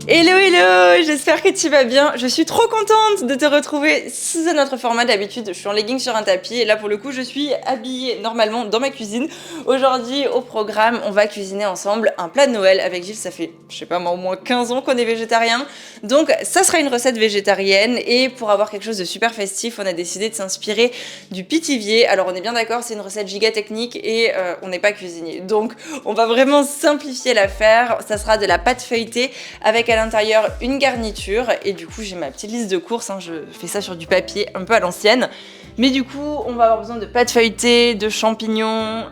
Hello hello, j'espère que tu vas bien. Je suis trop contente de te retrouver sous un autre format. D'habitude, je suis en legging sur un tapis et là pour le coup, je suis habillée normalement dans ma cuisine. Aujourd'hui, au programme, on va cuisiner ensemble un plat de Noël avec Gilles. Ça fait, je sais pas moi, au moins 15 ans qu'on est végétarien. Donc ça sera une recette végétarienne et pour avoir quelque chose de super festif, on a décidé de s'inspirer du pitivier. Alors on est bien d'accord, c'est une recette giga technique et on n'est pas cuisinier. Donc on va vraiment simplifier l'affaire. Ça sera de la pâte feuilletée avec à l'intérieur une garniture et du coup j'ai ma petite liste de courses, hein. Je fais ça sur du papier un peu à l'ancienne. Mais du coup, on va avoir besoin de pâte feuilletée, de champignons,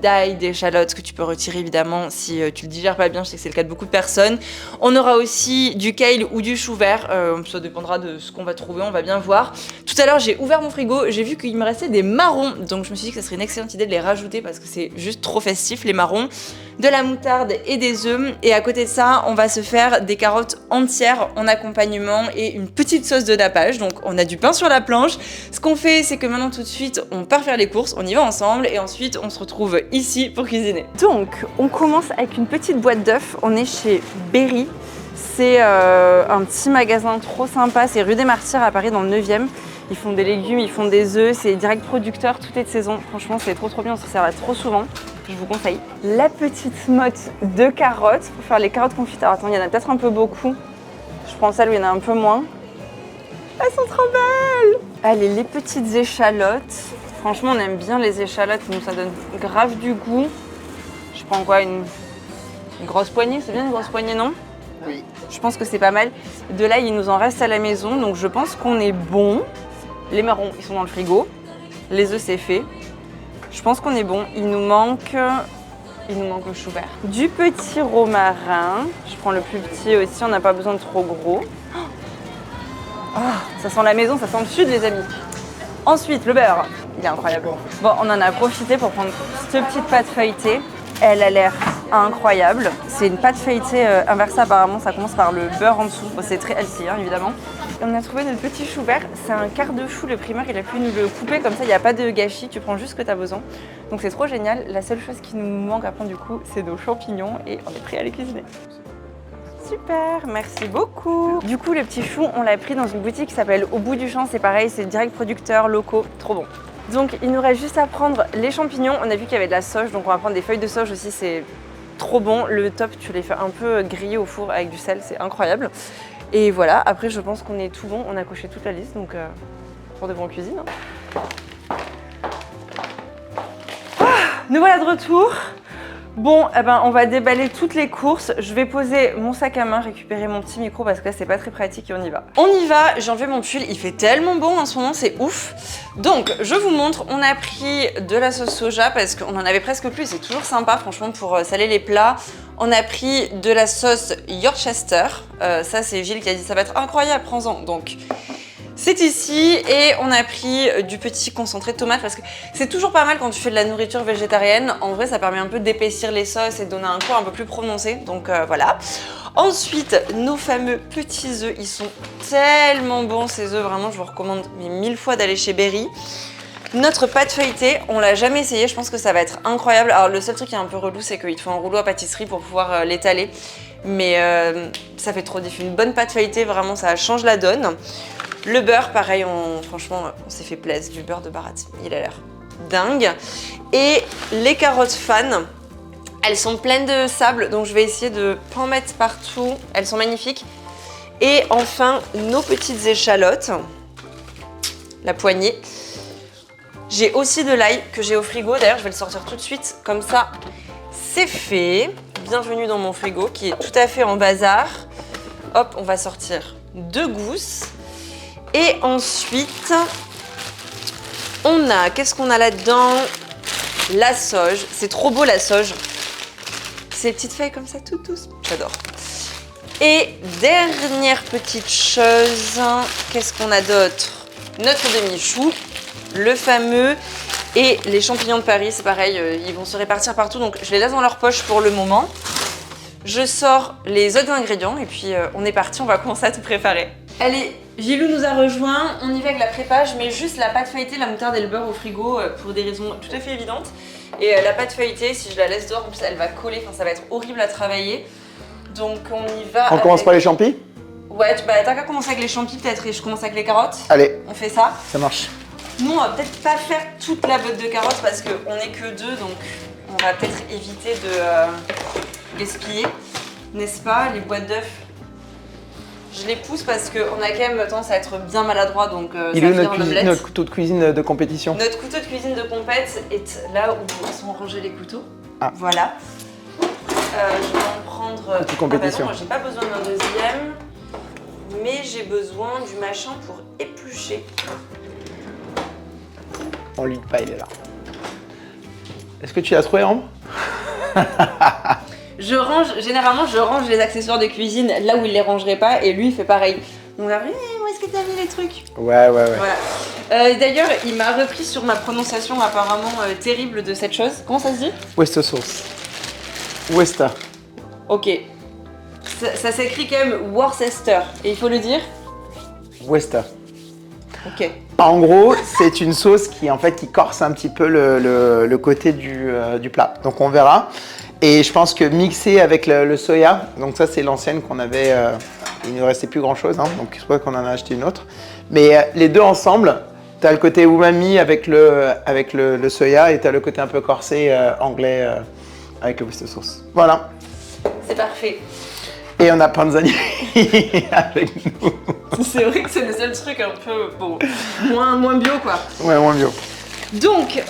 d'ail, d'échalotes que tu peux retirer évidemment si tu le digères pas bien, je sais que c'est le cas de beaucoup de personnes. On aura aussi du kale ou du chou vert, ça dépendra de ce qu'on va trouver, on va bien voir. Tout à l'heure, j'ai ouvert mon frigo, j'ai vu qu'il me restait des marrons, donc je me suis dit que ça serait une excellente idée de les rajouter parce que c'est juste trop festif les marrons. De la moutarde et des œufs, et à côté de ça, on va se faire des carottes entières en accompagnement et une petite sauce de nappage. Donc on a du pain sur la planche. Ce qu'on fait, c'est que maintenant tout de suite, on part faire les courses, on y va ensemble et ensuite on se retrouve ici pour cuisiner. Donc on commence avec une petite boîte d'œufs. On est chez Berry. C'est un petit magasin trop sympa, c'est rue des Martyrs à Paris dans le 9e. Ils font des légumes, ils font des œufs, c'est direct producteur, tout est de saison. Franchement, c'est trop bien, on se sert là trop souvent. Je vous conseille. La petite motte de carottes pour faire les carottes confites. Alors attends, il y en a peut-être un peu beaucoup. Je prends celle où il y en a un peu moins. Elles sont trop belles! Allez, les petites échalotes. Franchement, on aime bien les échalotes, donc ça donne grave du goût. Je prends quoi, une grosse poignée? C'est bien une grosse poignée, non? Oui. Je pense que c'est pas mal. De là, il nous en reste à la maison, donc je pense qu'on est bon. Les marrons, ils sont dans le frigo. Les œufs, c'est fait. Je pense qu'on est bon. Il nous manque le chou vert. Du petit romarin. Je prends le plus petit aussi, on n'a pas besoin de trop gros. Oh, ça sent la maison, ça sent le sud, les amis. Ensuite, le beurre. Il est incroyable. Bon, on en a profité pour prendre cette petite pâte feuilletée. Elle a l'air incroyable. C'est une pâte feuilletée inversée apparemment, ça commence par le beurre en dessous. Bon, c'est très healthy, hein, évidemment. Et on a trouvé notre petit chou vert. C'est un quart de chou, le primeur, il a pu nous le couper comme ça, il n'y a pas de gâchis, tu prends juste ce que tu as besoin. Donc c'est trop génial. La seule chose qui nous manque à prendre du coup, c'est nos champignons et on est prêt à les cuisiner. Super, merci beaucoup. Du coup, le petit chou, on l'a pris dans une boutique qui s'appelle Au bout du champ. C'est pareil, c'est direct producteur locaux, trop bon. Donc il nous reste juste à prendre les champignons. On a vu qu'il y avait de la sauge, donc on va prendre des feuilles de sauge aussi, c'est trop bon. Le top, tu les fais un peu griller au four avec du sel, c'est incroyable. Et voilà, après je pense qu'on est tout bon, on a coché toute la liste, donc pour de bonnes cuisines. Nous voilà de retour. Bon, eh ben, on va déballer toutes les courses. Je vais poser mon sac à main, récupérer mon petit micro parce que là c'est pas très pratique et on y va. On y va, j'ai enlevé mon pull, il fait tellement bon en ce moment, c'est ouf. Donc je vous montre, on a pris de la sauce soja parce qu'on en avait presque plus, c'est toujours sympa franchement pour saler les plats. On a pris de la sauce Yorkshire, ça c'est Gilles qui a dit ça va être incroyable, prends-en. Donc c'est ici et on a pris du petit concentré de tomate parce que c'est toujours pas mal quand tu fais de la nourriture végétarienne. En vrai, ça permet un peu d'épaissir les sauces et de donner un goût un peu plus prononcé. Donc voilà. Ensuite, nos fameux petits œufs, ils sont tellement bons ces œufs. Vraiment, je vous recommande 1000 fois d'aller chez Berry. Notre pâte feuilletée, on l'a jamais essayé. Je pense que ça va être incroyable. Alors le seul truc qui est un peu relou, c'est qu'il te faut un rouleau à pâtisserie pour pouvoir l'étaler. Mais ça fait trop diff. Une bonne pâte feuilletée, vraiment, ça change la donne. Le beurre, pareil, franchement, on s'est fait plaisir, du beurre de Baraty. Il a l'air dingue. Et les carottes fan, elles sont pleines de sable, donc je vais essayer de pas en mettre partout. Elles sont magnifiques. Et enfin, nos petites échalotes, la poignée. J'ai aussi de l'ail que j'ai au frigo. D'ailleurs, je vais le sortir tout de suite. Comme ça, c'est fait. Bienvenue dans mon frigo qui est tout à fait en bazar. Hop, on va sortir 2 gousses. Et ensuite, on a, qu'est-ce qu'on a là-dedans? La sauge. C'est trop beau la sauge. Ces petites feuilles comme ça, toutes douces. J'adore. Et dernière petite chose, qu'est-ce qu'on a d'autre? Notre demi-chou, le fameux, et les champignons de Paris, c'est pareil, ils vont se répartir partout, donc je les laisse dans leur poche pour le moment. Je sors les autres ingrédients et puis on est parti, on va commencer à tout préparer. Allez, Gilou nous a rejoint, on y va avec la prépa, je mets juste la pâte feuilletée, la moutarde et le beurre au frigo pour des raisons tout à fait évidentes. Et la pâte feuilletée, si je la laisse dehors, en plus elle va coller, enfin ça va être horrible à travailler. Donc on y va. On commence par les champis? Ouais, t'as qu'à commencer avec les champis peut-être et je commence avec les carottes. Allez. On fait ça. Ça marche. Nous, on va peut-être pas faire toute la botte de carottes parce qu'on est que deux, donc on va peut-être éviter de gaspiller, n'est-ce pas? Les boîtes d'œufs, je les pousse parce qu'on a quand même tendance à être bien maladroit, donc ça Il est où vient en omelette. notre couteau de cuisine de compétition? Notre couteau de cuisine de compète est là où sont rangés les couteaux. Ah. Voilà. Je vais en prendre. Couteau compétition. Ah bah non, j'ai pas besoin d'un deuxième, mais j'ai besoin du machin pour éplucher. On lit pas, il est là. Est-ce que tu l'as trouvé, Ambre? Généralement, je range les accessoires de cuisine là où il les rangerait pas et lui il fait pareil. Donc là, où est-ce que t'as mis les trucs? Ouais. Voilà. D'ailleurs, il m'a repris sur ma prononciation apparemment terrible de cette chose. Comment ça se dit? West sauce. Westa. Ok. Ça s'écrit quand même Worcester et il faut le dire? Westa. Ok. En gros, c'est une sauce qui en fait qui corse un petit peu le côté du plat. Donc on verra. Et je pense que mixé avec le soya, donc ça c'est l'ancienne qu'on avait, il ne restait plus grand chose, hein, donc c'est pour ça qu'on en a acheté une autre. Mais les deux ensemble, tu as le côté umami avec le soya et tu as le côté un peu corsé anglais avec le Worcester sauce. Voilà. C'est parfait. Et on a Panzani avec nous. C'est vrai que c'est le seul truc un peu bon, moins bio quoi. Ouais, moins bio. Donc,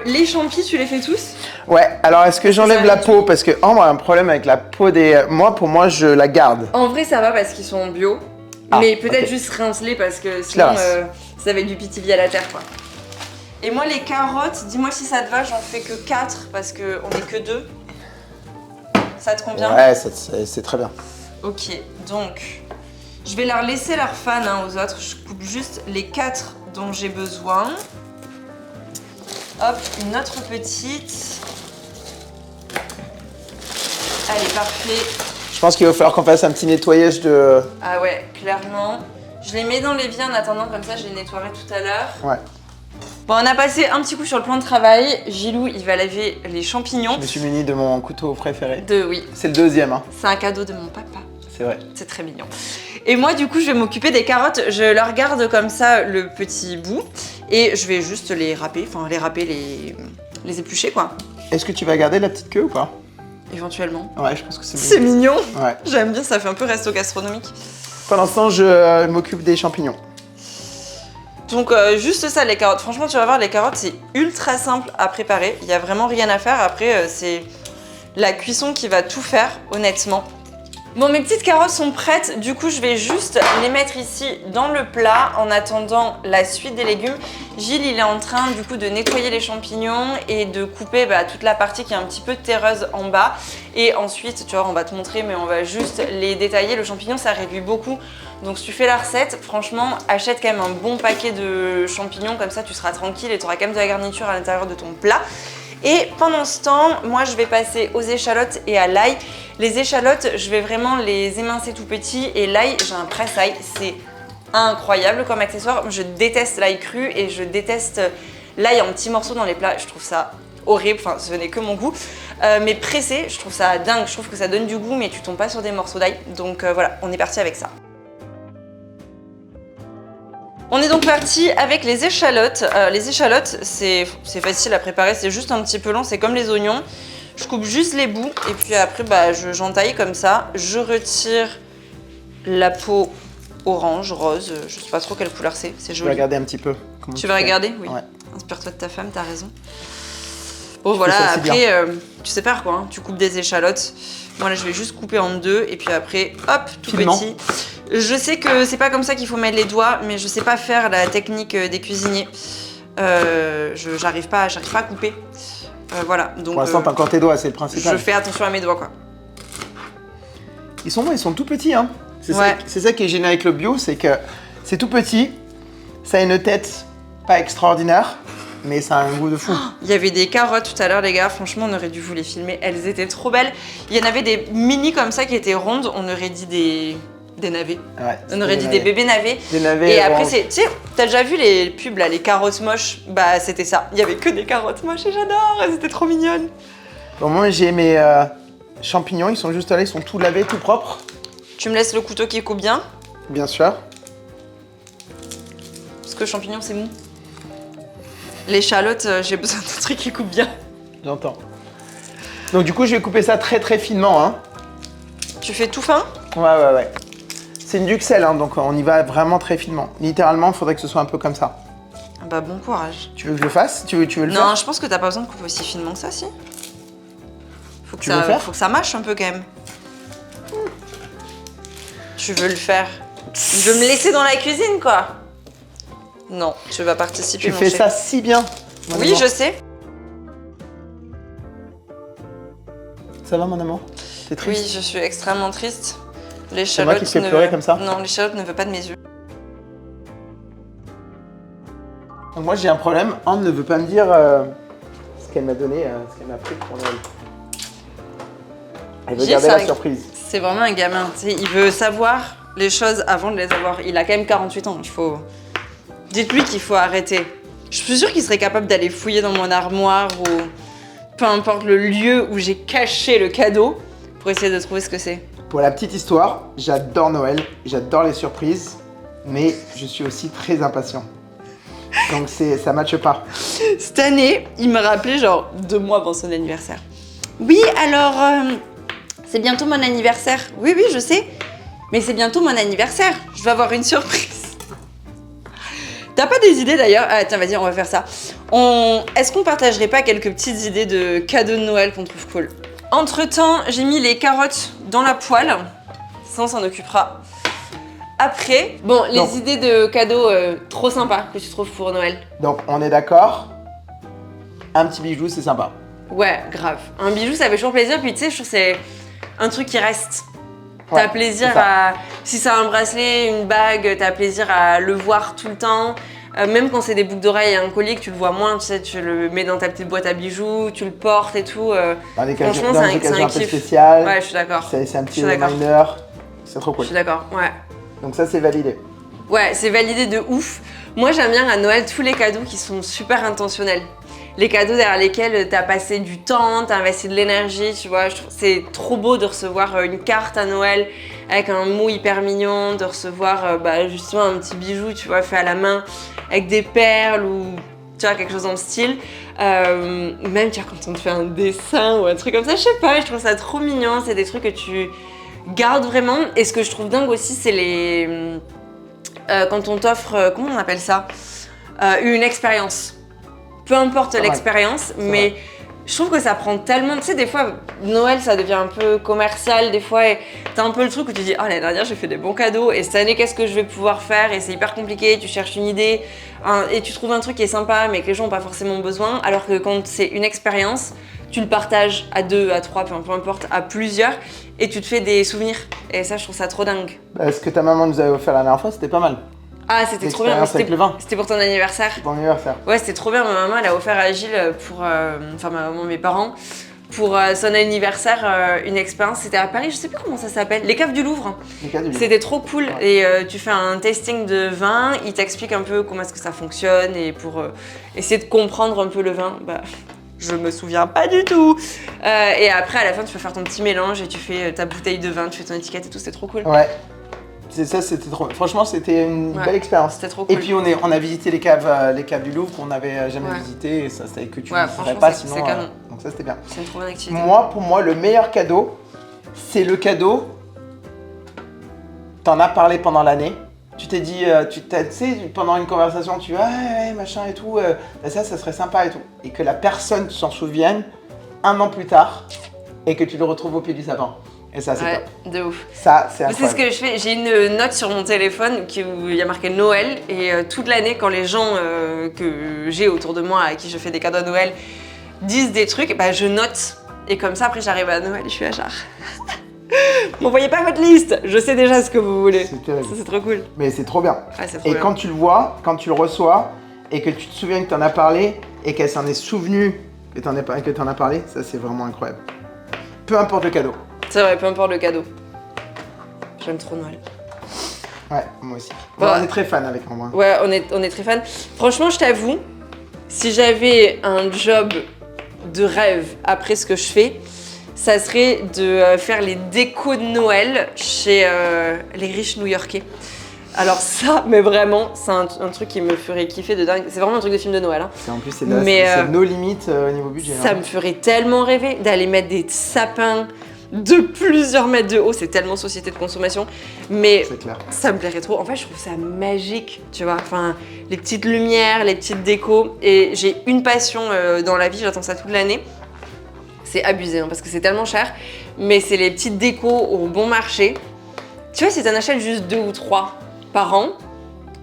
les champis, tu les fais tous? Ouais, alors est-ce que j'enlève la peau? Parce que Ambre a un problème avec la peau des... Pour moi, je la garde. En vrai, ça va parce qu'ils sont bio. Ah, mais peut-être ok. juste rince-les parce que sinon, ça va être du pitivi à la terre quoi. Et moi, les carottes, dis-moi si ça te va, j'en fais que 4 parce qu'on est que 2. Ça te convient? Ouais, c'est très bien. Ok, donc je vais leur laisser leur fan aux autres. Je coupe juste les 4 dont j'ai besoin. Hop, une autre petite. Allez, parfait. Je pense qu'il va falloir qu'on fasse un petit nettoyage de... Ah ouais, clairement. Je les mets dans l'évier en attendant, comme ça je les nettoierai tout à l'heure. Ouais. Bon, on a passé un petit coup sur le plan de travail. Gilou, il va laver les champignons. Je me suis muni de mon couteau préféré. Oui. C'est le deuxième, hein. C'est un cadeau de mon papa. C'est vrai. C'est très mignon. Et moi, du coup, je vais m'occuper des carottes. Je leur garde comme ça le petit bout. Et je vais juste les râper, les éplucher, quoi. Est-ce que tu vas garder la petite queue ou pas? Éventuellement. Ouais, je pense que c'est C'est mignon. Ouais. J'aime bien, ça fait un peu resto gastronomique. Pendant ce temps, je m'occupe des champignons. Donc juste ça, les carottes. Franchement, tu vas voir, les carottes, c'est ultra simple à préparer. Il n'y a vraiment rien à faire. Après, c'est la cuisson qui va tout faire, honnêtement. Bon, mes petites carottes sont prêtes. Du coup, je vais juste les mettre ici dans le plat en attendant la suite des légumes. Gilles, il est en train du coup de nettoyer les champignons et de couper toute la partie qui est un petit peu terreuse en bas. Et ensuite, tu vois, on va te montrer, mais on va juste les détailler. Le champignon, ça réduit beaucoup. Donc, si tu fais la recette, franchement, achète quand même un bon paquet de champignons. Comme ça, tu seras tranquille et tu auras quand même de la garniture à l'intérieur de ton plat. Et pendant ce temps, moi, je vais passer aux échalotes et à l'ail. Les échalotes, je vais vraiment les émincer tout petits. Et l'ail, j'ai un presse-ail. C'est incroyable comme accessoire. Je déteste l'ail cru et je déteste l'ail en petits morceaux dans les plats. Je trouve ça horrible. Enfin, ce n'est que mon goût. Mais pressé, je trouve ça dingue. Je trouve que ça donne du goût, mais tu tombes pas sur des morceaux d'ail. Donc voilà, on est parti avec ça. On est donc parti avec les échalotes. Les échalotes, c'est facile à préparer, c'est juste un petit peu long, c'est comme les oignons. Je coupe juste les bouts et puis après j'entaille comme ça. Je retire la peau orange, rose, je sais pas trop quelle couleur c'est joli. Je vais regarder un petit peu. Tu vas regarder? Oui. Ouais. Inspire-toi de ta femme, t'as raison. Bon voilà, après tu sépares quoi, hein. Tu coupes des échalotes. Moi là je vais juste couper en deux et puis après hop, tout petit. Je sais que c'est pas comme ça qu'il faut mettre les doigts, mais je sais pas faire la technique des cuisiniers. J'arrive pas à couper. Voilà. Donc, pour l'instant, t'as encore tes doigts, c'est le principal. Je fais attention à mes doigts, quoi. Ils sont tout petits, hein. C'est ouais. ça qui est génial avec le bio, c'est que c'est tout petit, ça a une tête pas extraordinaire, mais ça a un goût de fou. Il y avait des carottes tout à l'heure, les gars. Franchement, on aurait dû vous les filmer. Elles étaient trop belles. Il y en avait des mini comme ça qui étaient rondes. On aurait dit des navets. Ouais, on aurait dit des bébés navets. Des navets. Et après, tu sais, t'as déjà vu les pubs là, les carottes moches? Bah, c'était ça. Il y avait que des carottes moches et j'adore. Elles étaient trop mignonnes. Bon, moi, j'ai mes champignons, ils sont juste là, ils sont tout lavés, tout propres. Tu me laisses le couteau qui coupe bien? Bien sûr. Parce que champignon, c'est mou. L'échalote, j'ai besoin d'un truc qui coupe bien. J'entends. Donc du coup, je vais couper ça très très finement. Hein. Tu fais tout fin? Ouais. C'est une duxelle, hein, donc on y va vraiment très finement. Littéralement, il faudrait que ce soit un peu comme ça. Bah bon courage. Tu veux que je le fasse? Tu veux le faire? Non, je pense que t'as pas besoin de couper aussi finement que ça, si. Faut Tu veux le faire? Faut que ça mâche un peu quand même. Tu veux le faire? Tu veux me laisser dans la cuisine, quoi? Non, tu vas participer, Tu mon fais chef. ça si bien. Oui, amour. je sais. Ça va, mon amour? T'es triste? Oui, je suis extrêmement triste. C'est moi qui te fais pleurer comme ça? Non, l'échalote ne veut pas de mes yeux. Donc moi, j'ai un problème. Anne ne veut pas me dire ce qu'elle m'a donné, ce qu'elle m'a pris pour Noël. Elle veut garder la surprise. C'est vraiment un gamin, tu sais, il veut savoir les choses avant de les avoir. Il a quand même 48 ans, il faut... Dites-lui qu'il faut arrêter. Je suis sûre qu'il serait capable d'aller fouiller dans mon armoire ou peu importe le lieu où j'ai caché le cadeau pour essayer de trouver ce que c'est. Pour la petite histoire, j'adore Noël, j'adore les surprises, mais je suis aussi très impatient. Donc ça matche pas. Cette année, il m'a rappelé genre 2 mois avant son anniversaire. Oui, alors, c'est bientôt mon anniversaire. Oui, je sais, mais c'est bientôt mon anniversaire. Je vais avoir une surprise. T'as pas des idées d'ailleurs? Ah tiens, vas-y, on va faire ça. Est-ce qu'on partagerait pas quelques petites idées de cadeaux de Noël qu'on trouve cool? Entre-temps, j'ai mis les carottes dans la poêle. Ça, on s'en occupera après. Bon, les idées de cadeaux trop sympas que tu trouves pour Noël. Donc on est d'accord, un petit bijou c'est sympa. Ouais, grave. Un bijou, ça fait toujours plaisir. Puis tu sais, je trouve que c'est un truc qui reste. Ouais, T'as plaisir c'est ça. à... Si c'est un bracelet, une bague, t'as plaisir à le voir tout le temps. Même quand c'est des boucles d'oreilles et un collier que tu le vois moins, tu sais, tu le mets dans ta petite boîte à bijoux, tu le portes et tout. Dans des Franchement, occasions un peu spéciales, Ouais, je suis d'accord. c'est un petit Je suis d'accord. reminder, c'est trop Je cool. suis d'accord, ouais. Donc ça c'est validé. Ouais, c'est validé de ouf. Moi, j'aime bien à Noël tous les cadeaux qui sont super intentionnels. Les cadeaux derrière lesquels t'as passé du temps, t'as investi de l'énergie, tu vois. Je trouve c'est trop beau de recevoir une carte à Noël avec un mot hyper mignon, de recevoir justement un petit bijou, tu vois, fait à la main avec des perles ou tu vois, quelque chose dans le style. Même tu vois, quand on te fait un dessin ou un truc comme ça, je sais pas, je trouve ça trop mignon. C'est des trucs que tu gardes vraiment. Et ce que je trouve dingue aussi, c'est les... quand on t'offre, comment on appelle ça? Une expérience. Peu importe l'expérience, mais je trouve que ça prend tellement... Tu sais, des fois, Noël, ça devient un peu commercial, des fois, et t'as un peu le truc où tu dis « Oh, l'année dernière, j'ai fait des bons cadeaux, et cette année, qu'est-ce que je vais pouvoir faire ?» Et c'est hyper compliqué, tu cherches une idée, et tu trouves un truc qui est sympa, mais que les gens n'ont pas forcément besoin, alors que quand c'est une expérience, tu le partages à 2, à 3, peu importe, à plusieurs, et tu te fais des souvenirs. Et ça, je trouve ça trop dingue. Ce que ta maman nous avait offert la dernière fois, c'était pas mal. Ah, c'était trop bien. Avec le vin. C'était pour ton anniversaire. Pour ton anniversaire. Ouais, c'était trop bien. Ma maman, elle a offert à Gilles pour... Enfin, ma maman, mes parents, pour son anniversaire, une expérience. C'était à Paris, je sais plus comment ça s'appelle. Les Caves du Louvre. Les Caves du Louvre. C'était trop cool. Et tu fais un tasting de vin, il t'explique un peu comment est-ce que ça fonctionne et pour essayer de comprendre un peu le vin. Bah, je me souviens pas du tout. Et après, à la fin, tu peux faire ton petit mélange et tu fais ta bouteille de vin, tu fais ton étiquette et tout. C'était trop cool. Ouais. Ça, c'était trop... Franchement, c'était une belle expérience. C'était trop cool. Et puis, on a visité les caves du Louvre qu'on n'avait jamais visité. Et ça, c'est que tu ne ferais pas sinon. Donc ça, c'était bien. C'est une trop bonne activité. Pour moi, le meilleur cadeau, c'est le cadeau. T'en as parlé pendant l'année. Tu t'es dit, tu sais, pendant une conversation, tu dis, ouais, machin et tout. Ça serait sympa et tout. Et que la personne s'en souvienne 1 an plus tard et que tu le retrouves au pied du sapin. Et ça, c'est top. De ouf. Ça, c'est incroyable. C'est ce que je fais. J'ai une note sur mon téléphone où il y a marqué Noël. Et toute l'année, quand les gens que j'ai autour de moi, à qui je fais des cadeaux à Noël, disent des trucs, bah, je note. Et comme ça, après, j'arrive à Noël et je suis à genre... M'envoyez pas votre liste, je sais déjà ce que vous voulez. C'est terrible. Ça, c'est trop cool. Mais c'est trop bien. Ouais, c'est trop et bien. quand tu le vois, quand tu le reçois, et que tu te souviens que tu en as parlé, et qu'elle s'en est souvenue que tu en as parlé, ça, c'est vraiment incroyable. Peu importe le cadeau. C'est vrai, peu importe le cadeau. J'aime trop Noël. Ouais, moi aussi. Bon, on est très fan avec moi. Ouais, on est très fan. Franchement, je t'avoue, si j'avais un job de rêve après ce que je fais, ça serait de faire les décos de Noël chez les riches new-yorkais. Alors ça, mais vraiment, c'est un truc qui me ferait kiffer de dingue. C'est vraiment un truc de film de Noël. Hein. En plus, c'est nos limites au niveau budget. Ça me ferait tellement rêver d'aller mettre des sapins de plusieurs mètres de haut. C'est tellement société de consommation. Mais ça me plairait trop. En fait, je trouve ça magique, tu vois. Enfin, les petites lumières, les petites décos. Et j'ai une passion dans la vie, j'attends ça toute l'année. C'est abusé, hein, parce que c'est tellement cher. Mais c'est les petites décos au bon marché. Tu vois, si t'en achètes juste 2 ou 3 par an,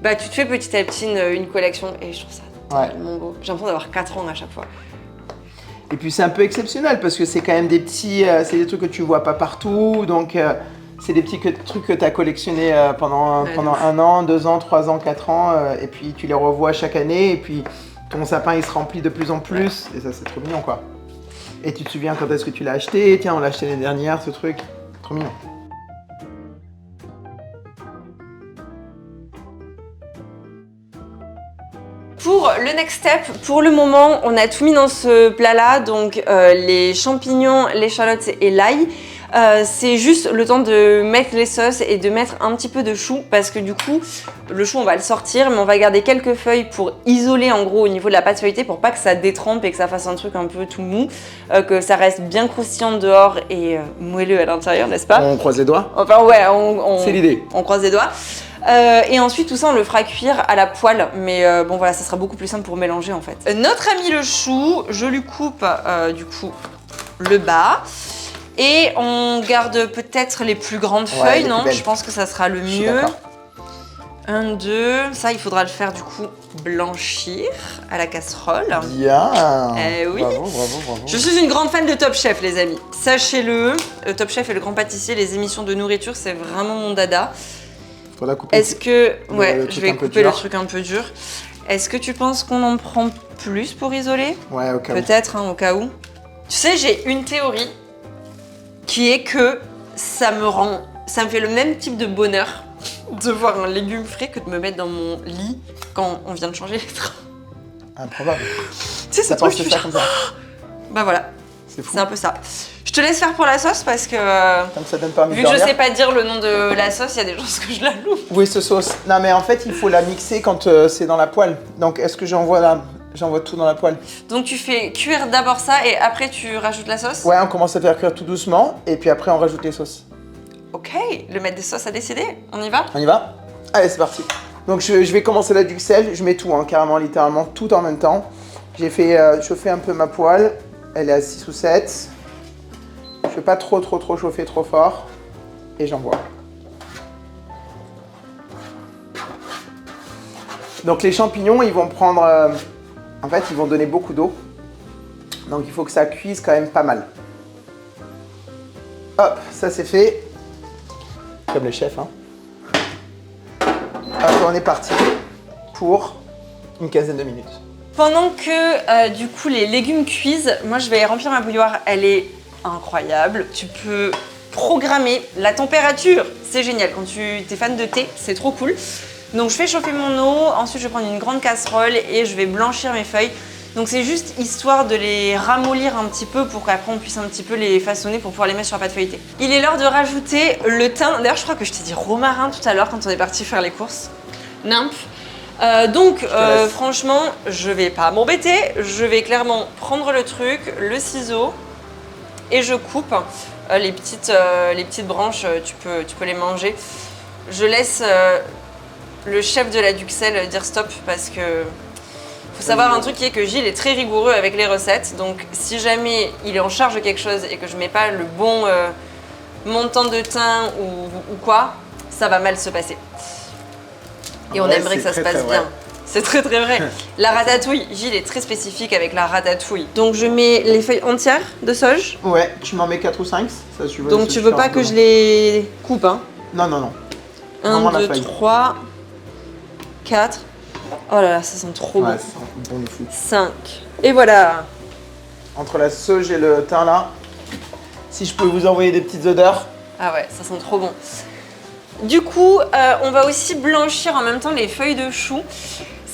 bah tu te fais petit à petit une collection et je trouve ça tellement beau. J'ai l'impression d'avoir 4 ans à chaque fois. Et puis c'est un peu exceptionnel parce que c'est quand même des petits, c'est des trucs que tu vois pas partout, donc c'est des petits trucs que tu as collectionnés pendant 1 an, 2 ans, 3 ans, 4 ans, et puis tu les revois chaque année, et puis ton sapin il se remplit de plus en plus, et ça c'est trop mignon quoi. Et tu te souviens quand est-ce que tu l'as acheté, tiens on l'a acheté l'année dernière ce truc, trop mignon. Pour le next step, pour le moment, on a tout mis dans ce plat-là, donc les champignons, l'échalote et l'ail. C'est juste le temps de mettre les sauces et de mettre un petit peu de chou parce que du coup, le chou on va le sortir mais on va garder quelques feuilles pour isoler en gros au niveau de la pâte feuilletée pour pas que ça détrempe et que ça fasse un truc un peu tout mou, que ça reste bien croustillant dehors et moelleux à l'intérieur, n'est-ce pas? On croise les doigts? Enfin ouais, c'est l'idée. On croise les doigts. Et ensuite tout ça on le fera cuire à la poêle, mais bon voilà, ça sera beaucoup plus simple pour mélanger en fait. Notre ami le chou, je lui coupe du coup le bas et on garde peut-être les plus grandes feuilles, non? Je pense que ça sera le mieux. 1, 2, ça il faudra le faire du coup blanchir à la casserole. Bien. Eh oui. Bravo, bravo, bravo. Je suis une grande fan de Top Chef les amis, sachez-le. Top Chef et le Grand Pâtissier, les émissions de nourriture c'est vraiment mon dada. Est-ce que... Ouais, je vais couper le truc un peu dur. Est-ce que tu penses qu'on en prend plus pour isoler? Ouais, au cas où. Peut-être, hein, au cas où. Tu sais, j'ai une théorie qui est que ça me fait le même type de bonheur de voir un légume frais que de me mettre dans mon lit quand on vient de changer les draps. Improbable. Tu sais, ça pense que ça comme ça. Bah voilà, c'est un peu ça. Je te laisse faire pour la sauce parce que comme ça donne pas envie vu que je sais pas dire le nom de la sauce, il y a des chances que je la loupe. Oui, ce sauce. Non mais en fait, il faut la mixer quand c'est dans la poêle. Donc est-ce que j'envoie tout dans la poêle? Donc tu fais cuire d'abord ça et après tu rajoutes la sauce? Ouais, on commence à faire cuire tout doucement et puis après on rajoute les sauces. Ok, le maître des sauces a décidé. On y va? On y va? Allez, c'est parti. Donc je vais commencer la duxelle. Je mets tout, hein, carrément, littéralement, tout en même temps. J'ai fait chauffer un peu ma poêle. Elle est à 6 ou 7. Je ne fais pas trop chauffer trop fort. Et j'envoie. Donc les champignons, ils vont prendre... en fait, ils vont donner beaucoup d'eau. Donc il faut que ça cuise quand même pas mal. Hop, ça c'est fait. Comme les chefs, hein. Hop, on est parti pour une quinzaine de minutes. Pendant que du coup les légumes cuisent, moi je vais remplir ma bouilloire. Elle est incroyable. Tu peux programmer la température. C'est génial. Quand tu es fan de thé, c'est trop cool. Donc je fais chauffer mon eau. Ensuite je vais prendre une grande casserole et je vais blanchir mes feuilles. Donc c'est juste histoire de les ramollir un petit peu pour qu'après on puisse un petit peu les façonner pour pouvoir les mettre sur la pâte feuilletée. Il est l'heure de rajouter le thym. D'ailleurs je crois que je t'ai dit romarin tout à l'heure quand on est parti faire les courses. Nymphe. Franchement, je vais pas m'embêter. Je vais clairement prendre le truc, le ciseau et je coupe les petites branches. Tu peux les manger. Je laisse le chef de la duxelle dire stop parce que faut savoir un truc qui est que Gilles est très rigoureux avec les recettes. Donc si jamais il est en charge de quelque chose et que je mets pas le bon montant de thym ou quoi, ça va mal se passer. Et on aimerait que ça se passe bien. C'est très vrai. La ratatouille, Gilles est très spécifique avec la ratatouille. Donc je mets les feuilles entières de sauge. Ouais, tu m'en mets 4 ou 5. Ça, donc tu veux pas que je les coupe, hein? Non, non, non. 1, 2, 3, 4. Oh là là, ça sent trop bon. Ça sent bon de fou. 5. Et voilà. Entre la sauge et le thym là, si je peux vous envoyer des petites odeurs. Ah ouais, ça sent trop bon. Du coup, on va aussi blanchir en même temps les feuilles de chou.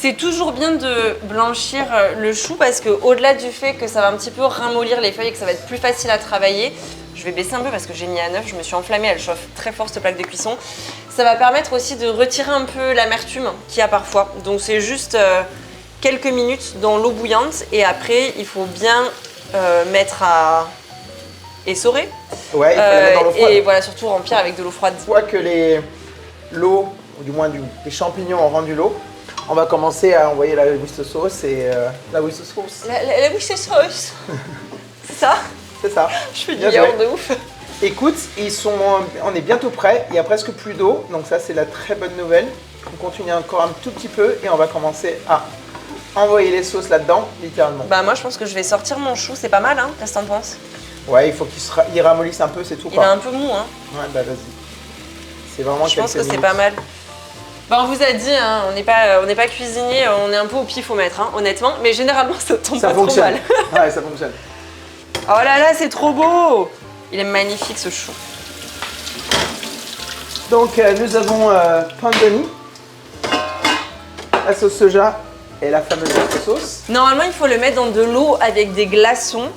C'est toujours bien de blanchir le chou parce que au-delà du fait que ça va un petit peu ramollir les feuilles et que ça va être plus facile à travailler, je vais baisser un peu parce que j'ai mis à 9, je me suis enflammée, elle chauffe très fort cette plaque de cuisson. Ça va permettre aussi de retirer un peu l'amertume qu'il y a parfois. Donc c'est juste quelques minutes dans l'eau bouillante et après il faut bien mettre à essorer. Ouais, il faut la mettre dans l'eau froide. Et voilà, surtout remplir avec de l'eau froide. Une fois que l'eau, ou du moins les champignons ont rendu l'eau, on va commencer à envoyer la Worcester sauce et la Worcester sauce. La Worcester sauce. C'est ça? C'est ça. Je fais du Bien yaourt joué. de ouf. Écoute, on est bientôt prêt, il y a presque plus d'eau, donc ça c'est la très bonne nouvelle. On continue encore un tout petit peu et on va commencer à envoyer les sauces là-dedans, littéralement. Bah moi je pense que je vais sortir mon chou, c'est pas mal hein, qu'est-ce que t'en penses? Ouais, il faut il ramollisse un peu, c'est tout Il quoi. est un peu mou hein. Ouais, bah vas-y. C'est vraiment Je pense que quelques c'est minutes. pas mal. Bah on vous a dit, hein, on n'est pas cuisinier, on est un peu au pifomètre, hein, honnêtement, mais généralement ça tombe Ça pas fonctionne. trop mal. Ouais, ça fonctionne. Oh là là, c'est trop beau! Il est magnifique ce chou. Donc nous avons pandoni, la sauce soja et la fameuse sauce. Normalement il faut le mettre dans de l'eau avec des glaçons.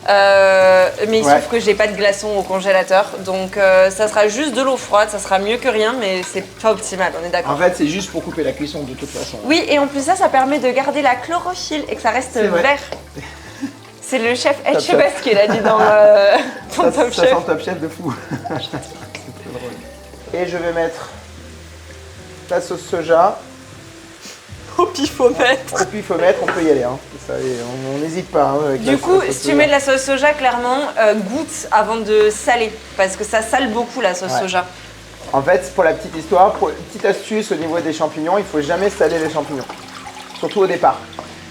Mais il se Ouais. trouve que j'ai pas de glaçons au congélateur, donc ça sera juste de l'eau froide, ça sera mieux que rien, mais c'est pas optimal, on est d'accord. En fait, c'est juste pour couper la cuisson de toute façon. Oui, et en plus ça permet de garder la chlorophylle et que ça reste vrai. vert. C'est le chef Ed Top Chebas qui l'a dit dans Ça, Top ça Chef. sent Top Chef de fou. C'est trop drôle. Et je vais mettre la sauce soja. Au pifomètre. Au pifomètre, on peut y aller. Hein. Ça, on n'hésite pas. Hein, avec Du coup, si tu mets de la sauce soja, clairement, goûte avant de saler, parce que ça sale beaucoup la sauce Ouais. soja. En fait, pour la petite histoire, pour une petite astuce au niveau des champignons, il faut jamais saler les champignons. Surtout au départ.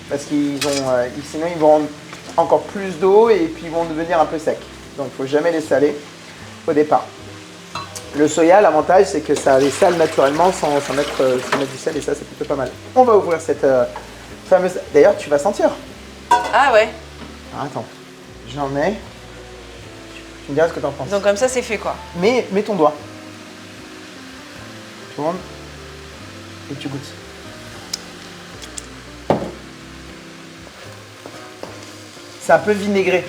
Parce qu'ils sinon ils vont encore plus d'eau et puis ils vont devenir un peu secs. Donc il ne faut jamais les saler au départ. Le soya, l'avantage c'est que ça les sale naturellement sans mettre du sel et ça c'est plutôt pas mal. On va ouvrir cette fameuse... D'ailleurs tu vas sentir. Ah ouais, Ah, attends, j'en mets. Tu me diras ce que tu en penses. donc comme ça c'est fait quoi. Mets ton doigt. Tourne. Et tu goûtes. C'est un peu vinaigré.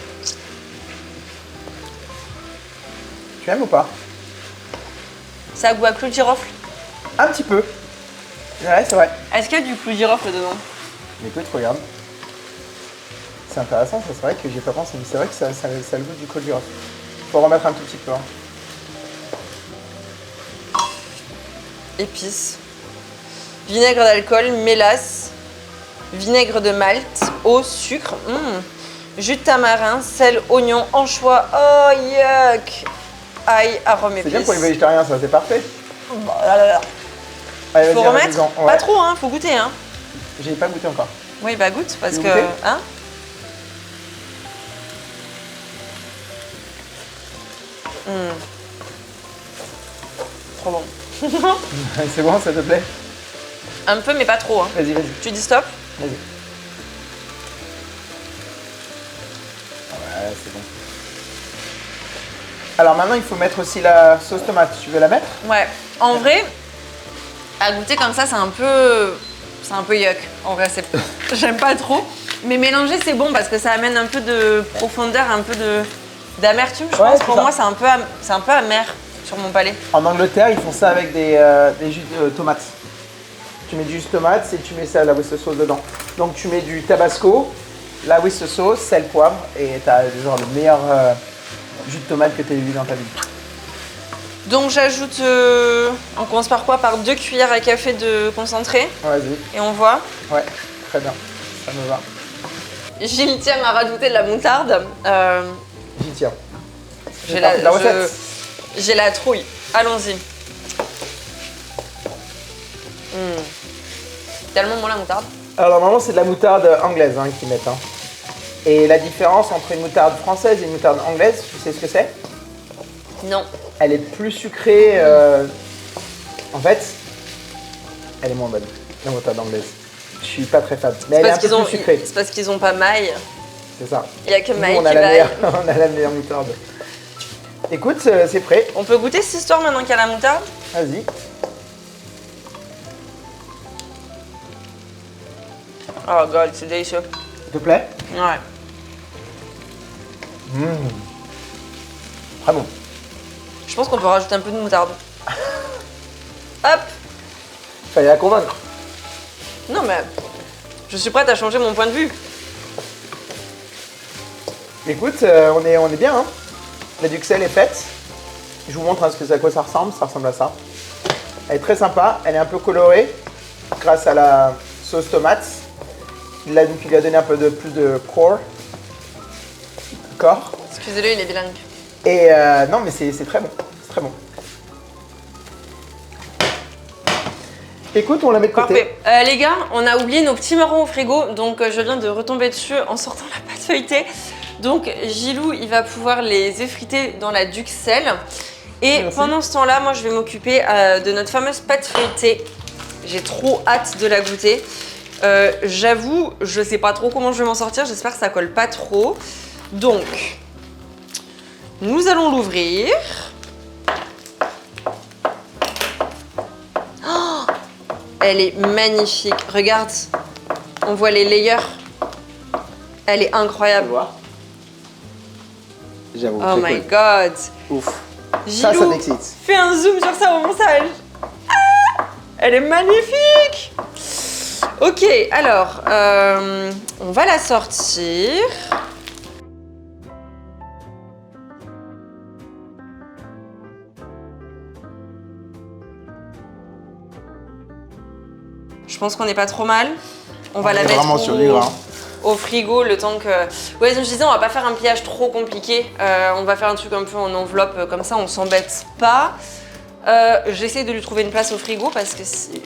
Tu aimes ou pas? Ça a goût à clou de girofle. Un petit peu. Ouais, c'est vrai. Est-ce qu'il y a du clou de girofle dedans? Mais écoute, regarde. C'est intéressant, ça, c'est vrai que j'ai pas pensé, mais c'est vrai que ça a le goût du clou de girofle. Faut remettre un tout petit peu. Hein. Épices, vinaigre d'alcool, mélasse, vinaigre de malt, eau, sucre, jus de tamarin, sel, oignon, anchois, oh yuck, ail, arôme, C'est épices. bien pour les végétariens, ça, c'est parfait. Bah, là, là, là. Allez, Faut vas-y, remettre, rajoute-en. pas Ouais. trop hein, faut goûter hein. J'ai pas goûté encore. Oui bah goûte parce Tu que, veux goûter hein. Trop bon. C'est bon, ça te plaît? Un peu mais pas trop hein. Vas-y, vas-y. Tu dis stop? Vas-y. Ouais, c'est bon. Alors maintenant, il faut mettre aussi la sauce tomate. Tu veux la mettre? Ouais. En vrai, à goûter comme ça, c'est un peu yuck. En vrai, j'aime pas trop. Mais mélanger, c'est bon parce que ça amène un peu de profondeur, un peu d'amertume. Je Ouais, pense c'est pour ça. moi, c'est un peu amer sur mon palais. En Angleterre, ils font ça avec des jus de tomates. Tu mets du jus de tomate et tu mets ça, la Worcester sauce dedans. Donc tu mets du tabasco, la Worcester sauce, sel, poivre et t'as genre le meilleur jus de tomate que tu as vu dans ta vie. Donc j'ajoute, on commence par quoi? Par 2 cuillères à café de concentré Vas-y. et on voit. Ouais, très bien. Ça me va. Gilles tient à rajouter de la moutarde. J'y tiens. J'ai parti de la recette. j'ai la trouille. Allons-y. Tellement bon la moutarde. Alors normalement c'est de la moutarde anglaise hein, qu'ils mettent. Hein. Et la différence entre une moutarde française et une moutarde anglaise, tu sais ce que c'est? Non. Elle est plus sucrée. En fait, elle est moins bonne, la moutarde anglaise. Je suis pas très fan. Mais elle est un peu plus sucrée. C'est parce qu'ils ont pas maille. C'est ça. Il y a que Nous, maille on qui a la vaille. meilleure, on a la meilleure moutarde. Écoute, c'est prêt. On peut goûter cette histoire maintenant qu'il y a la moutarde? Vas-y. Oh god, c'est délicieux. Ça te plaît? Ouais. Très bon. Je pense qu'on peut rajouter un peu de moutarde. Hop. Fallait la convaincre. Non mais, je suis prête à changer mon point de vue. Écoute, on est bien. Hein. La duxelle est faite. Je vous montre à quoi ça ressemble. Ça ressemble à ça. Elle est très sympa. Elle est un peu colorée grâce à la sauce tomate. Il lui a donné un peu plus de corps. Excusez-le, il est bilingue. Et non, mais c'est très bon. C'est très bon. Écoute, on la met de côté. Parfait. Les gars, on a oublié nos petits marrons au frigo, donc je viens de retomber dessus en sortant la pâte feuilletée. Donc Gilou, il va pouvoir les effriter dans la duxelle. Et Merci. pendant ce temps-là, moi, je vais m'occuper de notre fameuse pâte feuilletée. J'ai trop hâte de la goûter. J'avoue, je sais pas trop comment je vais m'en sortir. J'espère que ça colle pas trop. Donc, nous allons l'ouvrir. Oh, elle est magnifique. Regarde, on voit les layers. Elle est incroyable. J'avoue. Oh my god. Ouf. Gilou, Ça m'excite. fais un zoom sur ça au montage. Ah, elle est magnifique. Ok, alors, on va la sortir. Je pense qu'on n'est pas trop mal. On va la mettre vraiment sur du gras. au frigo le temps que... Ouais, comme je disais, on va pas faire un pliage trop compliqué. On va faire un truc un peu en enveloppe, comme ça on s'embête pas. J'essaie de lui trouver une place au frigo parce que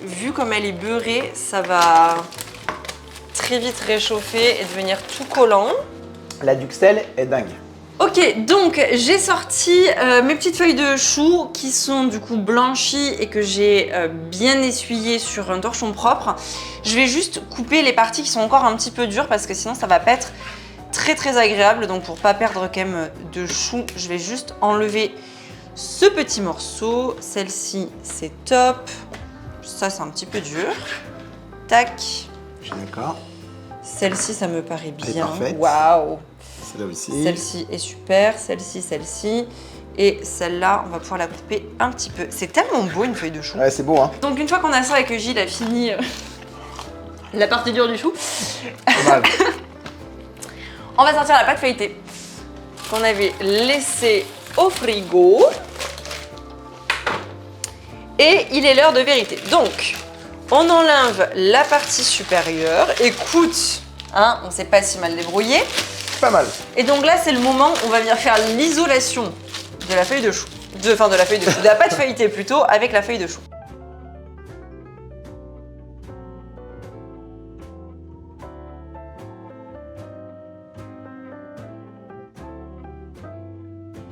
vu comme elle est beurrée, ça va très vite réchauffer et devenir tout collant. La duxelle est dingue. Ok, donc j'ai sorti mes petites feuilles de chou qui sont du coup blanchies et que j'ai bien essuyées sur un torchon propre. Je vais juste couper les parties qui sont encore un petit peu dures parce que sinon ça va pas être très agréable. Donc pour pas perdre quand même de chou, je vais juste enlever ce petit morceau. Celle-ci c'est top. Ça c'est un petit peu dur. Tac. Je suis d'accord. Celle-ci ça me paraît Elle est bien. parfaite. Waouh. Celle-là aussi. Celle-ci est super, celle-ci. Et celle-là, on va pouvoir la couper un petit peu. C'est tellement beau une feuille de chou. Ouais, c'est beau, hein. Donc une fois qu'on a ça et que Gilles a fini la partie dure du chou, Pas mal. on va sortir la pâte feuilletée qu'on avait laissée au frigo. Et il est l'heure de vérité. Donc, on enlève la partie supérieure. Écoute, hein, on s'est pas si mal débrouillé. Pas mal. Et donc là, c'est le moment où on va venir faire l'isolation de la feuille de chou. De la pâte feuilletée plutôt, avec la feuille de chou.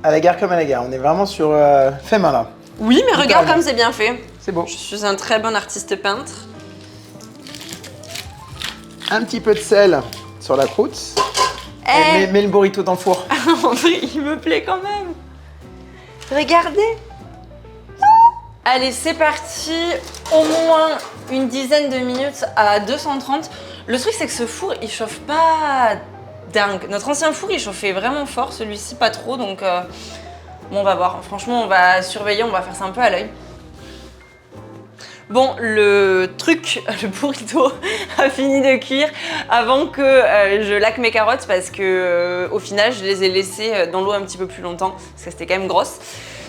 À la gare comme à la gare. On est vraiment sur fait main là. Oui, mais regarde Totalement. comme c'est bien fait. C'est beau. Je suis un très bon artiste peintre. Un petit peu de sel sur la croûte. Eh, Et mets le burrito dans le four. en vrai, il me plaît quand même. Regardez. Allez, c'est parti. Au moins une dizaine de minutes à 230. Le truc, c'est que ce four, il chauffe pas dingue. Notre ancien four, il chauffait vraiment fort. Celui-ci, pas trop. Donc, bon, on va voir. Franchement, on va surveiller. On va faire ça un peu à l'œil. Bon, le burrito a fini de cuire avant que je laque mes carottes parce que au final, je les ai laissées dans l'eau un petit peu plus longtemps parce que c'était quand même grosse.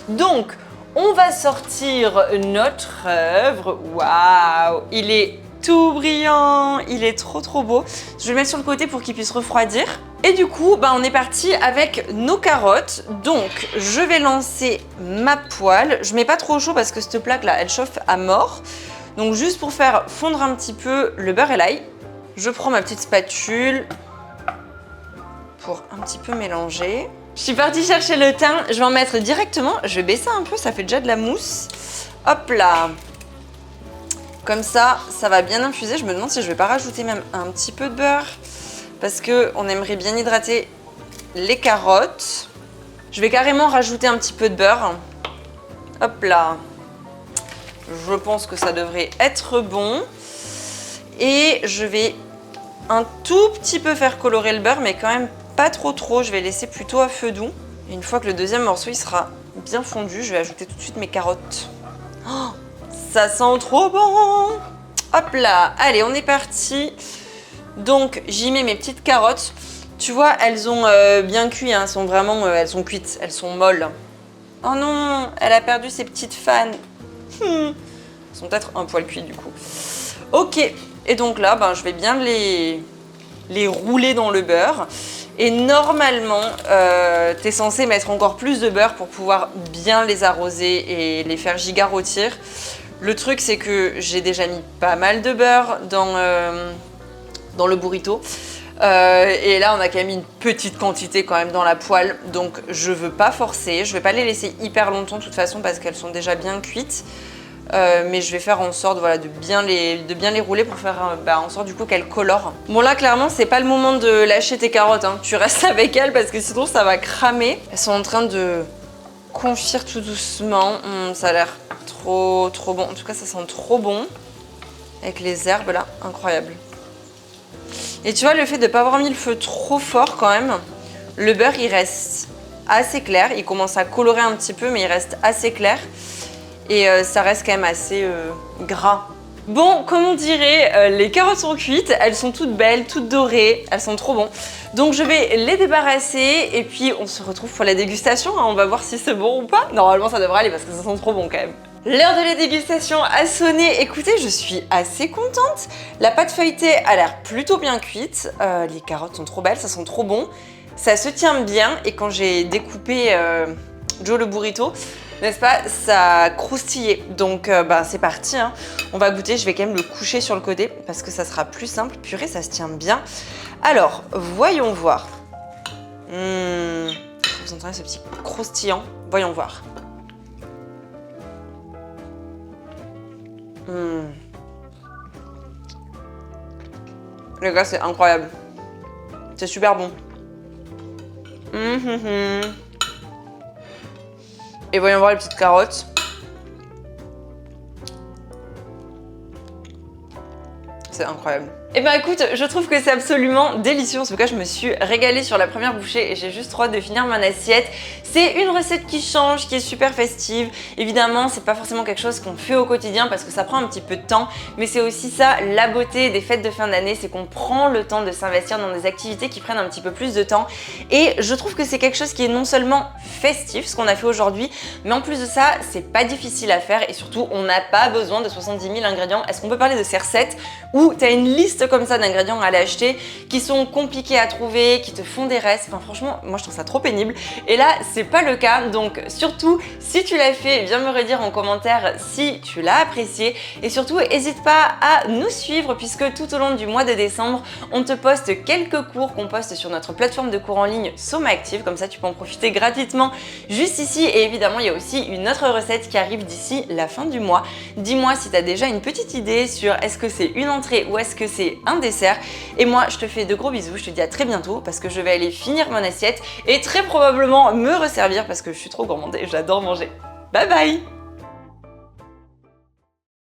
Donc, on va sortir notre œuvre. Waouh, il est tout brillant, il est trop beau. Je vais le mettre sur le côté pour qu'il puisse refroidir. Et du coup, on est parti avec nos carottes. Donc, je vais lancer ma poêle. Je mets pas trop chaud parce que cette plaque là, elle chauffe à mort. Donc, juste pour faire fondre un petit peu le beurre et l'ail, je prends ma petite spatule pour un petit peu mélanger. Je suis partie chercher le thym. Je vais en mettre directement. Je vais baisser un peu, ça fait déjà de la mousse. Hop là. Comme ça, ça va bien infuser. Je me demande si je vais pas rajouter même un petit peu de beurre parce qu'on aimerait bien hydrater les carottes. Je vais carrément rajouter un petit peu de beurre. Hop là. Je pense que ça devrait être bon. Et je vais un tout petit peu faire colorer le beurre, mais quand même pas trop. Je vais laisser plutôt à feu doux. Et une fois que le deuxième morceau il sera bien fondu, je vais ajouter tout de suite mes carottes. Oh, ça sent trop bon! Hop là, allez, on est parti. Donc, j'y mets mes petites carottes. Tu vois, elles ont bien cuit, hein, elles sont cuites, elles sont molles. Oh non, elle a perdu ses petites fans. Elles sont peut-être un poil cuites du coup. Ok, et donc là, ben, je vais bien les rouler dans le beurre. Et normalement, tu es censé mettre encore plus de beurre pour pouvoir bien les arroser et les faire giga rôtir. Le truc, c'est que j'ai déjà mis pas mal de beurre dans le burrito. Et là, on a quand même mis une petite quantité quand même dans la poêle. Donc, je veux pas forcer. Je vais pas les laisser hyper longtemps de toute façon parce qu'elles sont déjà bien cuites. Mais je vais faire en sorte voilà, de bien les rouler pour faire en sorte du coup qu'elles colorent. Bon là clairement c'est pas le moment de lâcher tes carottes, hein. Tu restes avec elles parce que sinon ça va cramer. Elles sont en train de confire tout doucement. Ça a l'air trop bon. En tout cas ça sent trop bon. Avec les herbes là, incroyable. Et tu vois le fait de ne pas avoir mis le feu trop fort quand même, le beurre il reste assez clair. Il commence à colorer un petit peu mais il reste assez clair. Et ça reste quand même assez gras. Bon, comme on dirait, les carottes sont cuites, elles sont toutes belles, toutes dorées, elles sont trop bonnes. Donc je vais les débarrasser et puis on se retrouve pour la dégustation, hein. On va voir si c'est bon ou pas. Normalement ça devrait aller parce que ça sent trop bon quand même. L'heure de la dégustation a sonné. Écoutez, je suis assez contente. La pâte feuilletée a l'air plutôt bien cuite. Les carottes sont trop belles, ça sent trop bon. Ça se tient bien et quand j'ai découpé Joe le burrito, n'est-ce pas, ça croustillait. Donc c'est parti, hein. On va goûter, je vais quand même le coucher sur le côté parce que ça sera plus simple. Purée, ça se tient bien. Alors, voyons voir. Vous entendez ce petit croustillant? Voyons voir. Les gars, c'est incroyable. C'est super bon. Et voyons voir les petites carottes. C'est incroyable. Et ben écoute, je trouve que c'est absolument délicieux. En tout cas, je me suis régalée sur la première bouchée et j'ai juste trop hâte de finir mon assiette. C'est une recette qui change, qui est super festive. Évidemment, c'est pas forcément quelque chose qu'on fait au quotidien parce que ça prend un petit peu de temps, mais c'est aussi ça la beauté des fêtes de fin d'année, c'est qu'on prend le temps de s'investir dans des activités qui prennent un petit peu plus de temps. Et je trouve que c'est quelque chose qui est non seulement festif, ce qu'on a fait aujourd'hui, mais en plus de ça, c'est pas difficile à faire et surtout, on n'a pas besoin de 70 000 ingrédients. Est-ce qu'on peut parler de ces recettes où tu as une liste comme ça d'ingrédients à aller acheter qui sont compliqués à trouver, qui te font des restes? Enfin franchement, moi je trouve ça trop pénible. Et là, c'est pas le cas. Donc surtout, si tu l'as fait, viens me redire en commentaire si tu l'as apprécié. Et surtout, n'hésite pas à nous suivre puisque tout au long du mois de décembre, on te poste quelques cours qu'on poste sur notre plateforme de cours en ligne Soma Active. Comme ça, tu peux en profiter gratuitement juste ici. Et évidemment, il y a aussi une autre recette qui arrive d'ici la fin du mois. Dis-moi si tu as déjà une petite idée sur est-ce que c'est une entrée ou est-ce que c'est un dessert. Et moi, je te fais de gros bisous. Je te dis à très bientôt parce que je vais aller finir mon assiette et très probablement me resservir parce que je suis trop gourmande et j'adore manger. Bye bye!